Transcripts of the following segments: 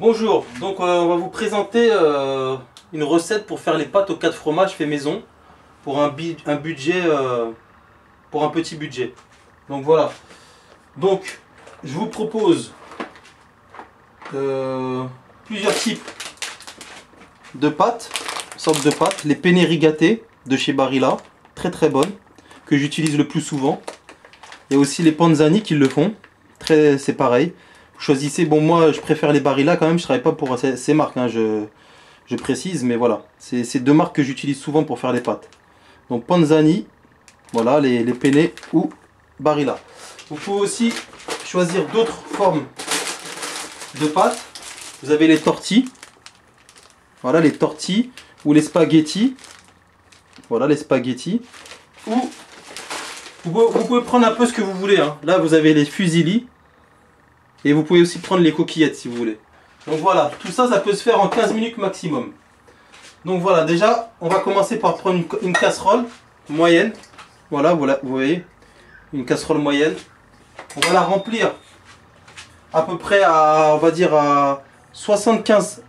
Bonjour, donc on va vous présenter une recette pour faire les pâtes aux 4 fromages fait maison pour un budget, pour un petit budget. Donc voilà, donc je vous propose plusieurs types de pâtes, sortes de pâtes, les penne rigate de chez Barilla, très très bonnes, que j'utilise le plus souvent. Il y a aussi les panzani qui le font, c'est pareil. Vous choisissez, bon moi je préfère les Barilla quand même, je ne travaille pas pour ces marques, hein, je précise, mais voilà. C'est deux marques que j'utilise souvent pour faire les pâtes. Donc panzani, voilà, les penne ou Barilla. Vous pouvez aussi choisir d'autres formes de pâtes. Vous avez les tortilles, voilà les tortilles, ou les spaghettis, voilà les spaghettis, ou vous pouvez prendre un peu ce que vous voulez, hein. Là vous avez les fusilli, et vous pouvez aussi prendre les coquillettes si vous voulez. Donc voilà, tout ça, ça peut se faire en 15 minutes maximum. Donc voilà, déjà, on va commencer par prendre une casserole moyenne. Voilà, vous voyez, une casserole moyenne. On va la remplir à peu près à, on va dire, à 75%.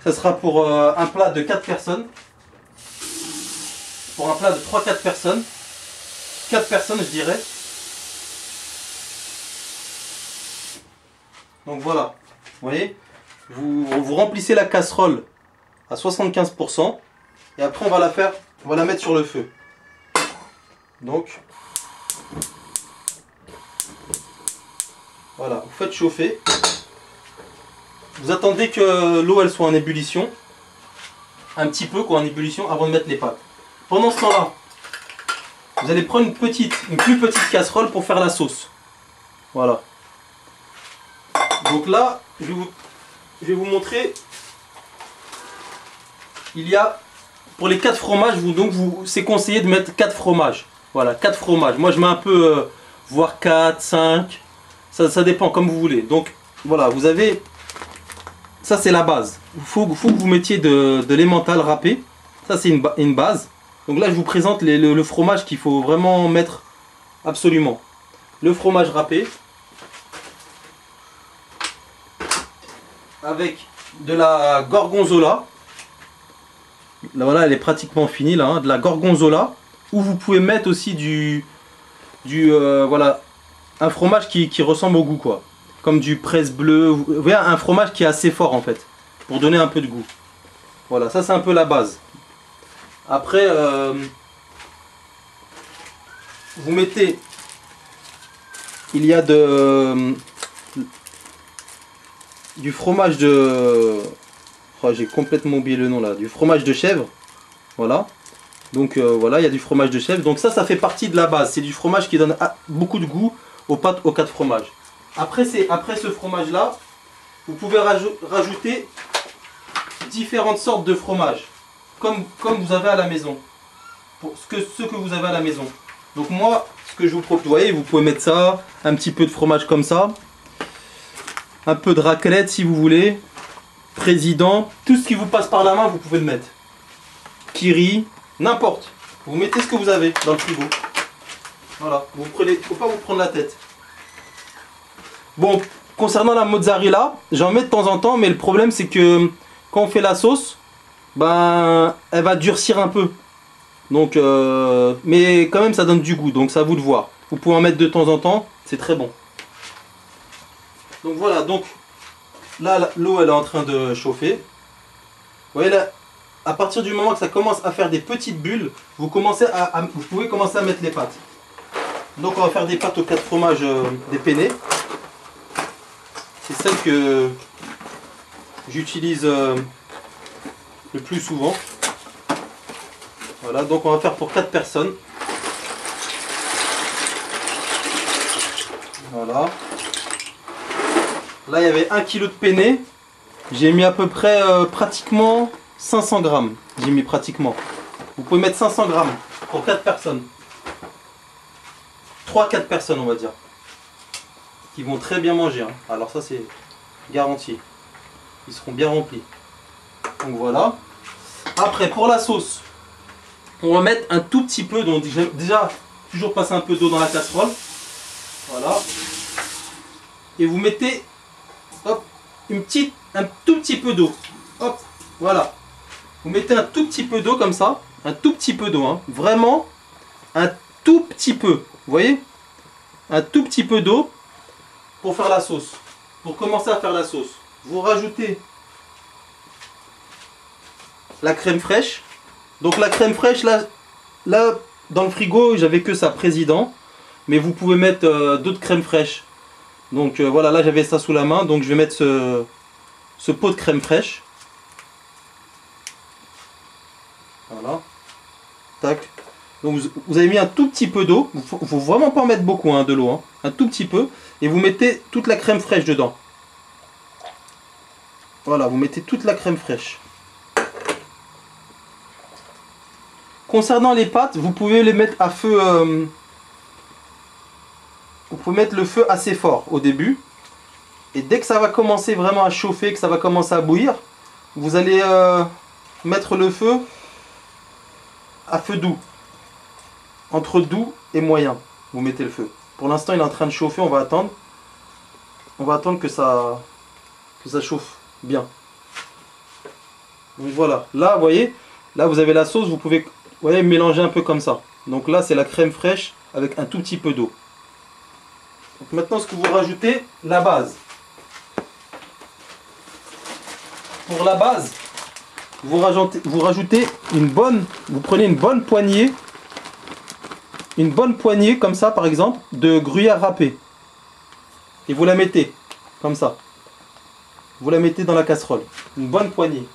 Ça sera pour un plat de 4 personnes. Pour un plat de 3-4 personnes. 4 personnes, je dirais. Donc voilà, vous voyez, vous remplissez la casserole à 75% et après on va la mettre sur le feu. Donc voilà, vous faites chauffer. Vous attendez que l'eau elle soit en ébullition, un petit peu quoi, en ébullition avant de mettre les pâtes. Pendant ce temps-là, vous allez prendre une plus petite casserole pour faire la sauce. Voilà. Donc là, je vais vous montrer. Il y a, pour les 4 fromages, c'est conseillé de mettre 4 fromages. Voilà, 4 fromages. Moi, je mets un peu, voire 4, 5. Ça dépend, comme vous voulez. Donc, voilà, vous avez... Ça, c'est la base. Il faut que vous mettiez de l'emmental râpé. Ça, c'est une base. Donc là, je vous présente le fromage qu'il faut vraiment mettre absolument. Le fromage râpé. Avec de la gorgonzola. Là, voilà, elle est pratiquement finie là, hein, de la gorgonzola. Ou vous pouvez mettre aussi voilà, un fromage qui ressemble au goût quoi. Comme du presse bleu. Vous voyez, un fromage qui est assez fort en fait, pour donner un peu de goût. Voilà, ça c'est un peu la base. Après, vous mettez, il y a du fromage de... Oh, j'ai complètement oublié le nom là. Du fromage de chèvre. Voilà. Donc voilà, il y a du fromage de chèvre. Donc ça fait partie de la base. C'est du fromage qui donne beaucoup de goût aux pâtes aux 4 fromages. Après ce fromage là, vous pouvez rajouter différentes sortes de fromage. Comme vous avez à la maison. Pour ce que vous avez à la maison. Donc moi, ce que je vous propose, vous voyez, vous pouvez mettre ça, un petit peu de fromage comme ça. Un peu de raclette si vous voulez. Président. Tout ce qui vous passe par la main, vous pouvez le mettre. Kiri. N'importe. Vous mettez ce que vous avez dans le frigo. Voilà. Il ne faut pas vous prendre la tête. Bon, concernant la mozzarella, j'en mets de temps en temps. Mais le problème, c'est que quand on fait la sauce, ben, elle va durcir un peu. Donc, mais quand même, ça donne du goût. Donc, c'est à vous de voir. Vous pouvez en mettre de temps en temps. C'est très bon. Donc voilà, donc là l'eau elle est en train de chauffer. Vous voyez là, à partir du moment que ça commence à faire des petites bulles, vous pouvez commencer à mettre les pâtes. Donc on va faire des pâtes aux 4 fromages des penne. C'est celle que j'utilise le plus souvent. Voilà, donc on va faire pour 4 personnes. Voilà. Là, il y avait 1 kg de penne. J'ai mis à peu près pratiquement 500 grammes. J'ai mis pratiquement. Vous pouvez mettre 500 grammes pour 4 personnes. 3-4 personnes, on va dire. Qui vont très bien manger. Hein. Alors ça, c'est garanti. Ils seront bien remplis. Donc voilà. Après, pour la sauce, on va mettre un tout petit peu. Donc déjà, toujours passer un peu d'eau dans la casserole. Voilà. Et vous mettez... Hop, un tout petit peu d'eau. Hop, voilà. Vous mettez un tout petit peu d'eau comme ça. Un tout petit peu d'eau, hein. Vraiment un tout petit peu. Vous voyez? Un tout petit peu d'eau pour faire la sauce. Pour commencer à faire la sauce. Vous rajoutez la crème fraîche. Donc la crème fraîche, là dans le frigo, j'avais que ça, Président. Mais vous pouvez mettre d'autres crèmes fraîches. Donc voilà, là j'avais ça sous la main. Donc je vais mettre ce pot de crème fraîche. Voilà. Tac. Donc vous avez mis un tout petit peu d'eau. Il ne faut vraiment pas en mettre beaucoup, hein, de l'eau. Hein. Un tout petit peu. Et vous mettez toute la crème fraîche dedans. Voilà, vous mettez toute la crème fraîche. Concernant les pâtes, vous pouvez les mettre à feu... vous pouvez mettre le feu assez fort au début. Et dès que ça va commencer vraiment à chauffer, que ça va commencer à bouillir, vous allez mettre le feu à feu doux. Entre doux et moyen, vous mettez le feu. Pour l'instant, il est en train de chauffer, on va attendre. On va attendre que ça chauffe bien. Donc voilà, là, vous voyez, là vous avez la sauce, vous pouvez mélanger un peu comme ça. Donc là, c'est la crème fraîche avec un tout petit peu d'eau. Donc maintenant, ce que vous rajoutez, la base. Pour la base, vous rajoutez vous prenez une bonne poignée comme ça par exemple de gruyère râpée et vous la mettez comme ça, vous la mettez dans la casserole, une bonne poignée.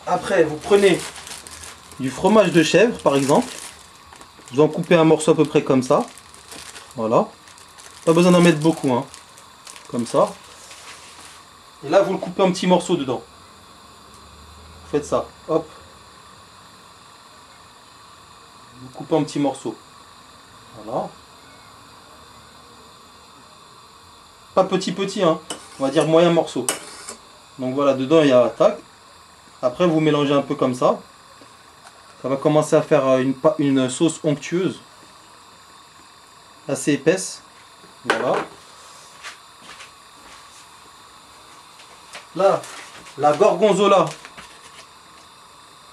Après vous prenez du fromage de chèvre par exemple, vous en coupez un morceau à peu près comme ça, voilà, pas besoin d'en mettre beaucoup, hein. Comme ça. Et là, vous le coupez en petits morceaux dedans. Vous faites ça. Hop. Vous coupez en petits morceaux. Voilà. Pas petit, hein. On va dire moyen morceau. Donc voilà, dedans, il y a tac. Après, vous mélangez un peu comme ça. Ça va commencer à faire une sauce onctueuse. Assez épaisse. Voilà. Là, la gorgonzola,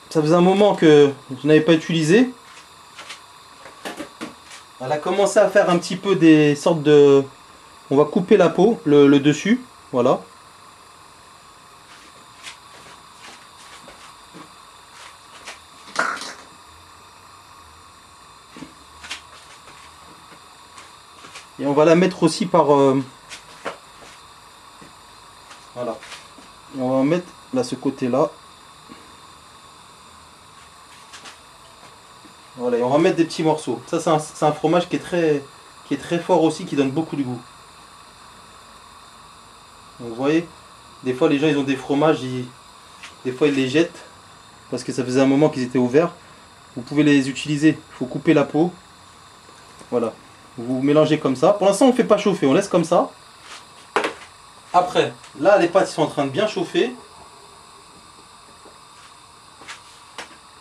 ça faisait un moment que je n'avais pas utilisé. Elle a commencé à faire un petit peu des sortes de... On va couper la peau, le dessus, voilà. Et on va la mettre aussi par... voilà. Et on va mettre là ce côté-là. Voilà, et on va mettre des petits morceaux. Ça, c'est un fromage qui est très fort aussi, qui donne beaucoup de goût. Donc, vous voyez, des fois les gens ils ont des fromages, des fois ils les jettent parce que ça faisait un moment qu'ils étaient ouverts. Vous pouvez les utiliser. Il faut couper la peau. Voilà. Vous mélangez comme ça. Pour l'instant, on ne fait pas chauffer, on laisse comme ça. Après, là, les pâtes sont en train de bien chauffer.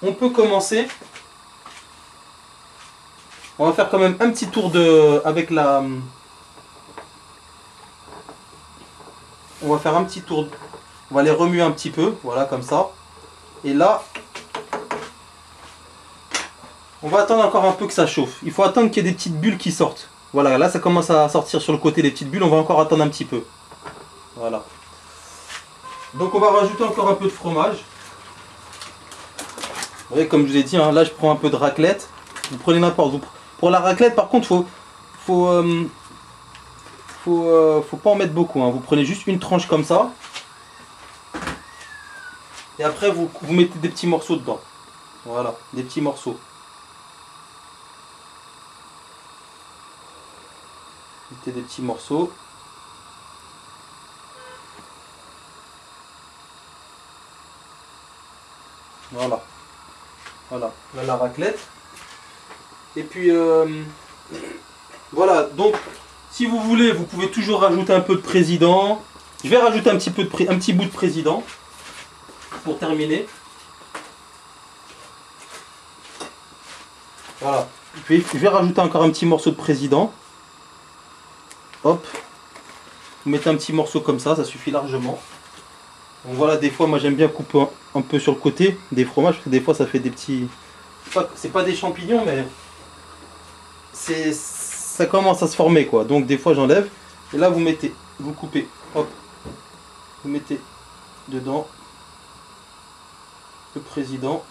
On peut commencer. On va faire quand même un petit tour avec la... On va faire un petit tour. On va les remuer un petit peu. Voilà, comme ça. Et là, on va attendre encore un peu que ça chauffe. Il faut attendre qu'il y ait des petites bulles qui sortent. Voilà, là, ça commence à sortir sur le côté des petites bulles. On va encore attendre un petit peu. Voilà. Donc on va rajouter encore un peu de fromage. Vous voyez, comme je vous ai dit, hein, là je prends un peu de raclette. Vous prenez n'importe. Pour la raclette, par contre, faut pas en mettre beaucoup. Hein. Vous prenez juste une tranche comme ça. Et après vous mettez des petits morceaux dedans. Voilà, des petits morceaux. Mettez des petits morceaux. Voilà. Voilà, là, la raclette. Et puis voilà, donc si vous voulez, vous pouvez toujours rajouter un peu de président. Je vais rajouter un petit bout de président pour terminer. Voilà. Je vais rajouter encore un petit morceau de président. Hop. Vous mettez un petit morceau comme ça suffit largement. Donc voilà, des fois, moi j'aime bien couper un peu sur le côté des fromages, parce que des fois ça fait des petits... C'est pas des champignons, mais ça commence à se former, quoi. Donc des fois j'enlève. Et là vous coupez, hop. Vous mettez dedans le président.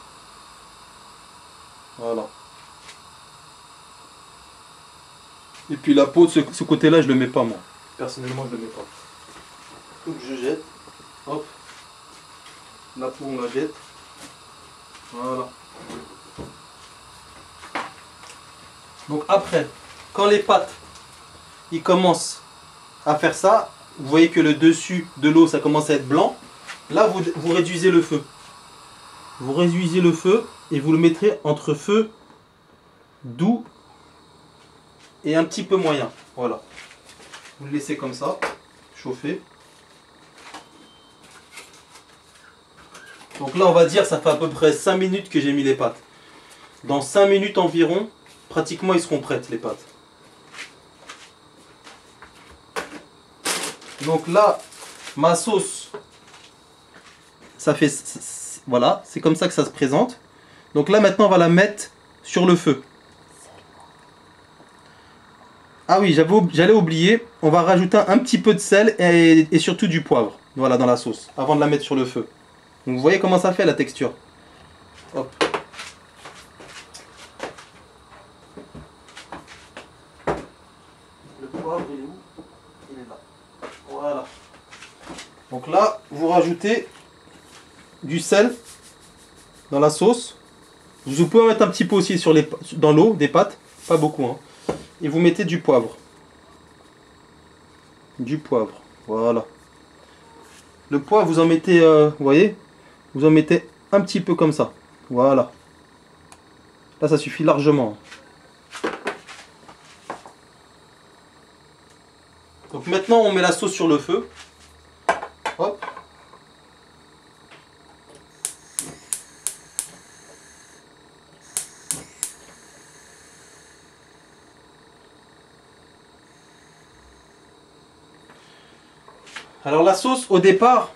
Voilà. Et puis la peau, ce côté-là, je le mets pas, moi. Personnellement, je le mets pas. Donc je jette. Hop. La peau, on la jette. Voilà. Donc après, quand les pâtes, ils commencent à faire ça, vous voyez que le dessus de l'eau, ça commence à être blanc. Là, vous réduisez le feu. Vous réduisez le feu et vous le mettrez entre feu doux et un petit peu moyen. Voilà. Vous le laissez comme ça, chauffer. Donc là, on va dire, ça fait à peu près 5 minutes que j'ai mis les pâtes. Dans 5 minutes environ, pratiquement, ils seront prêtes, les pâtes. Donc là, ma sauce, ça fait... Voilà, c'est comme ça que ça se présente. Donc là, maintenant, on va la mettre sur le feu. Ah oui, j'allais oublier, on va rajouter un petit peu de sel et surtout du poivre. Voilà, dans la sauce, avant de la mettre sur le feu. Donc vous voyez comment ça fait la texture. Hop. Le poivre, il est où? Il est là. Voilà. Donc là, vous rajoutez du sel dans la sauce. Vous pouvez en mettre un petit peu aussi dans l'eau, des pâtes. Pas beaucoup, hein. Et vous mettez du poivre. Du poivre. Voilà. Le poivre, vous en mettez, vous voyez? Vous en mettez un petit peu comme ça. Voilà. Là, ça suffit largement. Donc maintenant, on met la sauce sur le feu. Hop. Alors la sauce, au départ,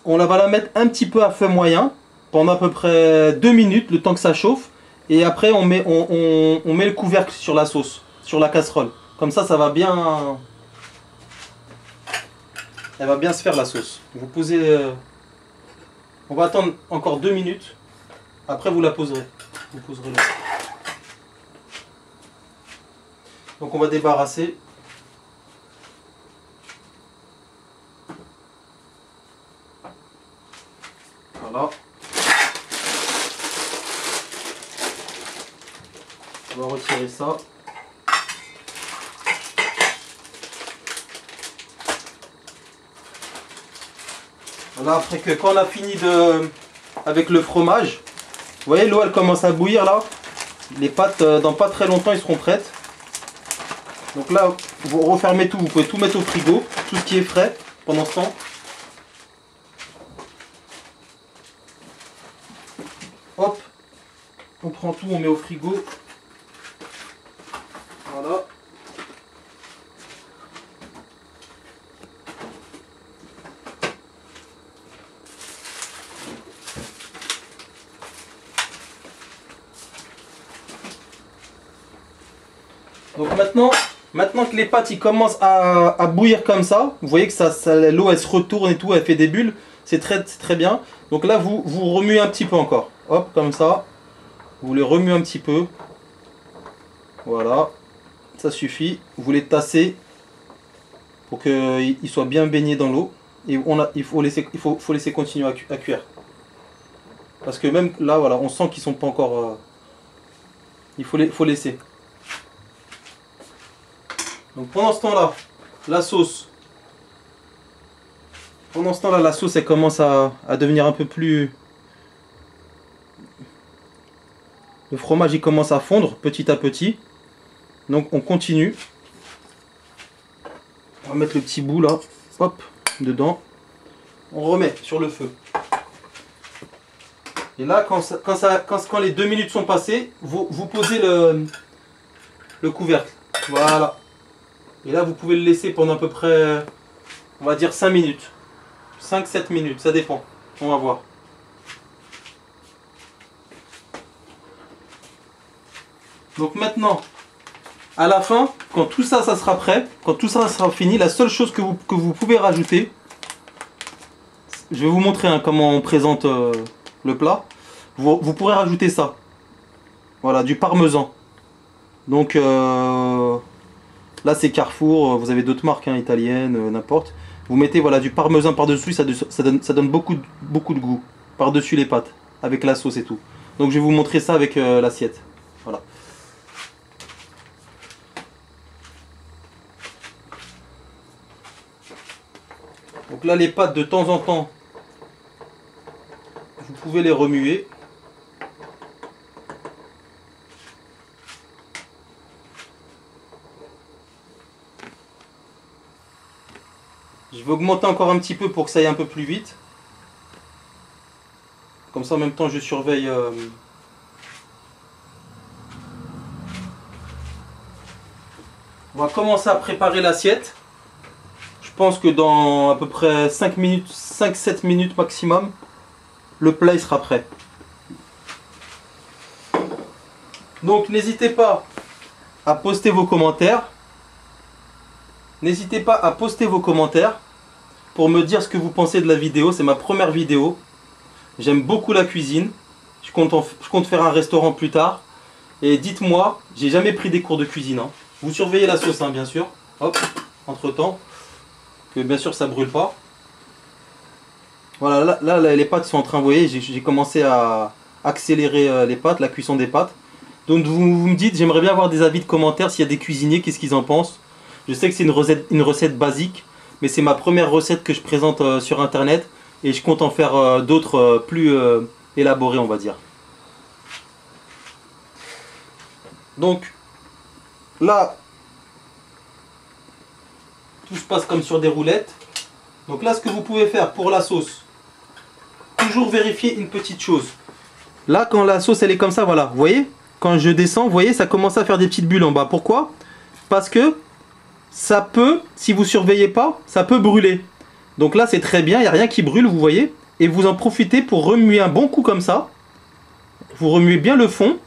va la mettre un petit peu à feu moyen pendant à peu près 2 minutes, le temps que ça chauffe. Et après, on met le couvercle sur la sauce, sur la casserole. Comme ça, ça va bien... Elle va bien se faire la sauce. Vous posez... On va attendre encore 2 minutes. Après, vous la poserez. Vous poserez là. Donc on va débarrasser. Voilà. On va retirer ça. Voilà, après que quand on a fini avec le fromage, vous voyez l'eau elle commence à bouillir là. Les pâtes dans pas très longtemps ils seront prêtes. Donc là vous refermez tout, vous pouvez tout mettre au frigo, tout ce qui est frais pendant ce temps. Hop, on prend tout, on met au frigo. Voilà. Donc maintenant que les pâtes ils commencent à bouillir comme ça, vous voyez que l'eau elle se retourne et tout, elle fait des bulles, c'est très bien. Donc là vous remuez un petit peu encore, hop comme ça, vous les remuez un petit peu, voilà, ça suffit. Vous les tassez pour qu'ils soient bien baignés dans l'eau et il faut laisser continuer à cuire. Parce que même là voilà, on sent qu'ils sont pas encore, il faut laisser. Donc pendant ce temps-là, la sauce, elle commence à devenir un peu plus... Le fromage, il commence à fondre petit à petit. Donc on continue. On va mettre le petit bout là, hop, dedans. On remet sur le feu. Et là, quand les 2 minutes sont passées, vous posez le couvercle. Voilà. Et là, vous pouvez le laisser pendant à peu près, on va dire 5 minutes. 5-7 minutes, ça dépend. On va voir. Donc maintenant, à la fin, quand tout ça, ça sera prêt, quand tout ça sera fini, la seule chose que vous pouvez rajouter, je vais vous montrer hein, comment on présente le plat. Vous pourrez rajouter ça. Voilà, du parmesan. Donc là c'est Carrefour, vous avez d'autres marques hein, italiennes, n'importe. Vous mettez voilà, du parmesan par-dessus, ça donne beaucoup de goût. Par-dessus les pâtes, avec la sauce et tout. Donc je vais vous montrer ça avec l'assiette. Voilà. Donc là les pâtes de temps en temps, vous pouvez les remuer. Je vais augmenter encore un petit peu pour que ça aille un peu plus vite. Comme ça en même temps je surveille. On va commencer à préparer l'assiette. Je pense que dans à peu près 5 minutes, 5-7 minutes maximum, le plat il sera prêt. Donc n'hésitez pas à poster vos commentaires. N'hésitez pas à poster vos commentaires pour me dire ce que vous pensez de la vidéo. C'est ma première vidéo. J'aime beaucoup la cuisine. Je compte faire un restaurant plus tard. Et dites-moi, j'ai jamais pris des cours de cuisine. Hein. Vous surveillez la sauce, hein, bien sûr. Hop, entre temps. Que bien sûr ça brûle pas. Voilà, là les pâtes sont en train, vous voyez, j'ai commencé à accélérer les pâtes, la cuisson des pâtes. Donc vous me dites, j'aimerais bien avoir des avis de commentaires s'il y a des cuisiniers, qu'est-ce qu'ils en pensent. Je sais que c'est une recette basique, mais c'est ma première recette que je présente sur internet et je compte en faire d'autres plus élaborées, on va dire. Donc là, tout se passe comme sur des roulettes. Donc là, ce que vous pouvez faire pour la sauce, toujours vérifier une petite chose. Là, quand la sauce elle est comme ça, voilà, vous voyez, quand je descends, vous voyez, ça commence à faire des petites bulles en bas. Pourquoi? Parce que ça peut, si vous surveillez pas, ça peut brûler. Donc là, c'est très bien, il n'y a rien qui brûle, vous voyez. Et vous en profitez pour remuer un bon coup comme ça. Vous remuez bien le fond.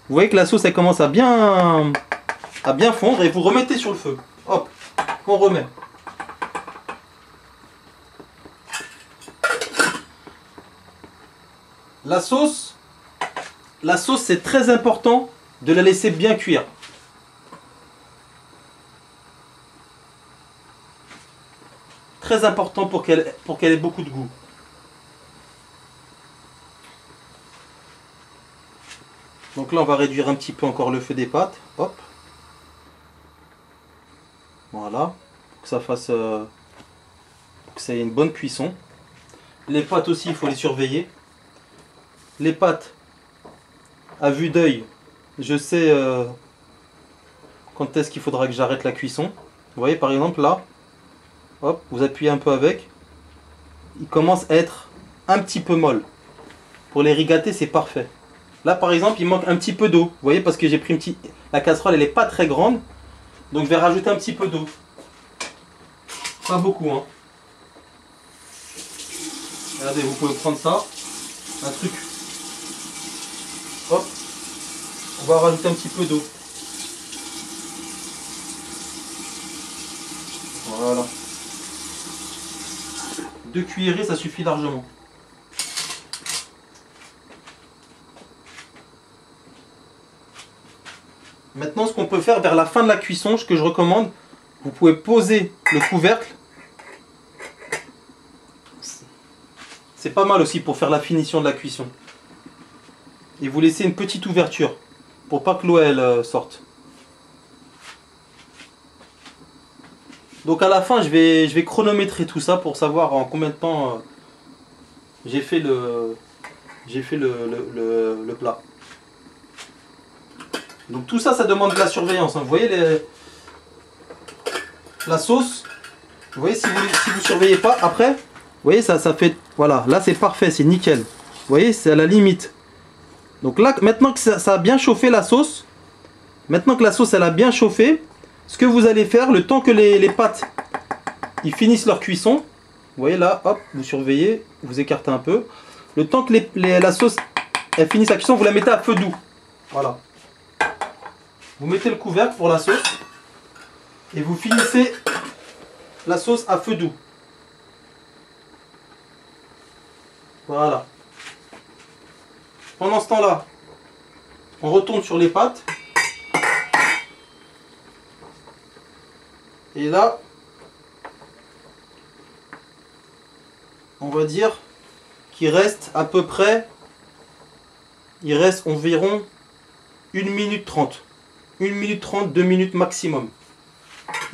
Vous voyez que la sauce, elle commence à bien fondre et vous remettez sur le feu. Hop, on remet. La sauce c'est très important de la laisser bien cuire. Très important pour qu'elle ait beaucoup de goût. Donc là on va réduire un petit peu encore le feu des pâtes. Hop. Voilà. Pour que ça fasse pour que ça ait une bonne cuisson. Les pâtes aussi, il faut les surveiller. Les pâtes, à vue d'œil, je sais quand est-ce qu'il faudra que j'arrête la cuisson. Vous voyez par exemple là, hop, vous appuyez un peu avec, il commence à être un petit peu molle. Pour les rigater, c'est parfait. Là par exemple, il manque un petit peu d'eau. Vous voyez, parce que j'ai pris la casserole, elle n'est pas très grande, donc je vais rajouter un petit peu d'eau. Pas beaucoup, hein. Regardez, vous pouvez prendre ça, un truc. Hop, on va rajouter un petit peu d'eau. Voilà. 2 cuillerées, ça suffit largement. Maintenant, ce qu'on peut faire vers la fin de la cuisson, ce que je recommande, vous pouvez poser le couvercle. C'est pas mal aussi pour faire la finition de la cuisson. Et vous laissez une petite ouverture pour pas que l'eau elle sorte. Donc à la fin je vais chronométrer tout ça pour savoir en combien de temps j'ai fait le plat. Donc tout ça, ça demande de la surveillance. Hein. Vous voyez la sauce. Vous voyez si vous surveillez pas après, vous voyez ça fait, voilà, là c'est parfait, c'est nickel. voyez, c'est à la limite. Donc là, maintenant que ça a bien chauffé la sauce, maintenant que la sauce elle a bien chauffé, ce que vous allez faire, le temps que les pâtes ils finissent leur cuisson, vous voyez là, hop, vous surveillez, vous écartez un peu. Le temps que la sauce elle finisse sa cuisson, vous la mettez à feu doux. Voilà. Vous mettez le couvercle pour la sauce et vous finissez la sauce à feu doux. Voilà. Pendant ce temps-là, on retourne sur les pâtes. Et là, on va dire qu'il reste à peu près, il reste environ 1 minute 30. 1 minute 30, 2 minutes maximum.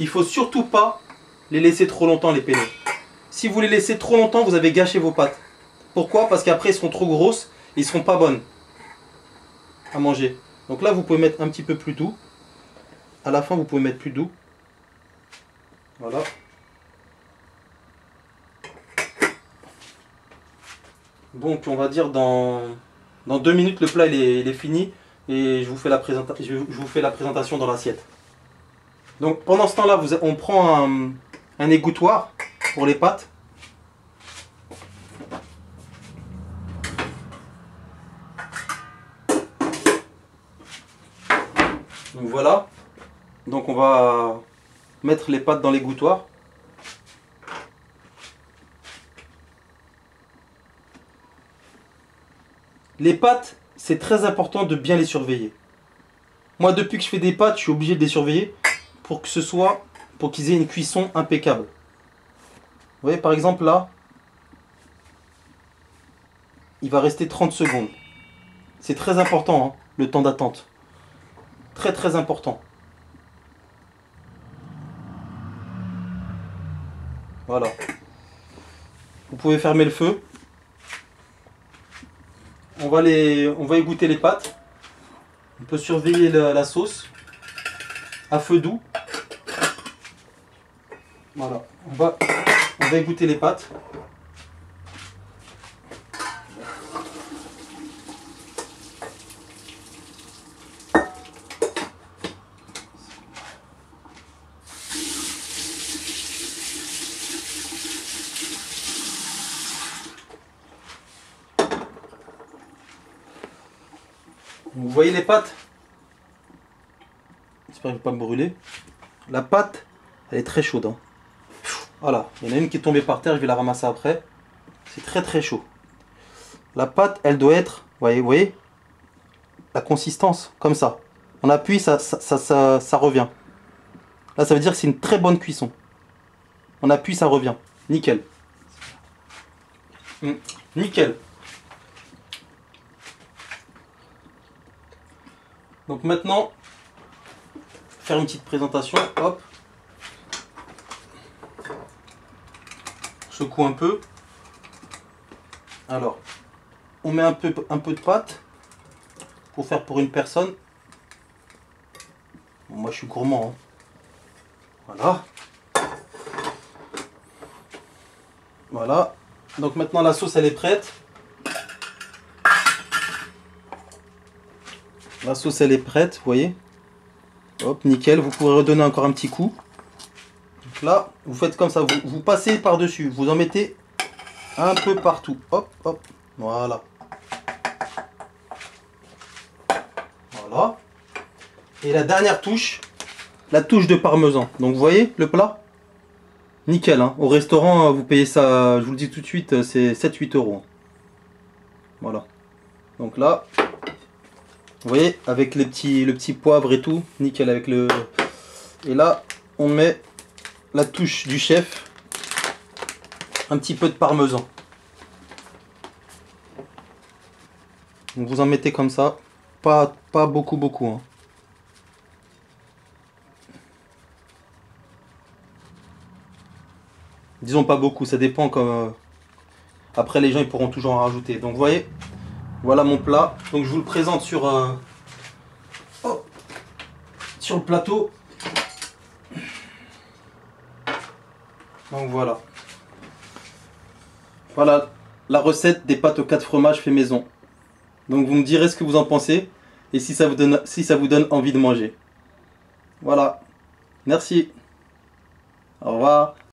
Il faut surtout pas les laisser trop longtemps, les penne. Si vous les laissez trop longtemps, vous avez gâché vos pâtes. Pourquoi? Parce qu'après, ils seront trop grosses et ils seront pas bonnes à manger. Donc là, vous pouvez mettre un petit peu plus doux. À la fin, vous pouvez mettre plus doux. Voilà. Donc, on va dire dans 2 minutes, le plat il est fini. Et je vous fais la présentation dans l'assiette. Donc, pendant ce temps-là, on prend un égouttoir pour les pâtes. Donc voilà, donc on va mettre les pâtes dans l'égouttoir. Les pâtes, c'est très important de bien les surveiller. Moi, depuis que je fais des pâtes, je suis obligé de les surveiller pour qu'ils aient une cuisson impeccable. Vous voyez, par exemple là, il va rester 30 secondes. C'est très important, hein, le temps d'attente. Très très important. Voilà. Vous pouvez fermer le feu. On va égoutter les pâtes. On peut surveiller la sauce à feu doux. Voilà. On va égoutter les pâtes. Vous voyez les pâtes? J'espère que je ne vais pas me brûler. La pâte, elle est très chaude, hein. Voilà, il y en a une qui est tombée par terre, je vais la ramasser après. C'est très très chaud. La pâte, elle doit être, vous voyez, la consistance, comme ça. On appuie, ça revient. Là, ça veut dire que c'est une très bonne cuisson. On appuie, ça revient. Nickel. Nickel. Donc maintenant, faire une petite présentation. Hop. Je secoue un peu. Alors, on met un peu de pâte pour faire pour une personne. Bon, moi, je suis gourmand, hein. Voilà. Voilà. Donc maintenant, la sauce, elle est prête. La sauce elle est prête, vous voyez. Hop, nickel. Vous pourrez redonner encore un petit coup. Donc là, vous faites comme ça. Vous passez par-dessus. Vous en mettez un peu partout. Hop, hop. Voilà. Voilà. Et la dernière touche, la touche de parmesan. Donc vous voyez le plat? Nickel, hein. Au restaurant, vous payez ça, je vous le dis tout de suite, c'est 7-8 €. Voilà. Donc là... Vous voyez, avec le petit poivre et tout, nickel avec le... Et là, on met la touche du chef, un petit peu de parmesan. Donc vous en mettez comme ça, pas beaucoup, hein. Disons pas beaucoup, ça dépend comme... Après les gens ils pourront toujours en rajouter. Donc vous voyez, voilà mon plat. Donc je vous le présente sur le plateau. Donc voilà. Voilà la recette des pâtes aux 4 fromages fait maison. Donc vous me direz ce que vous en pensez et si ça vous donne envie de manger. Voilà. Merci. Au revoir.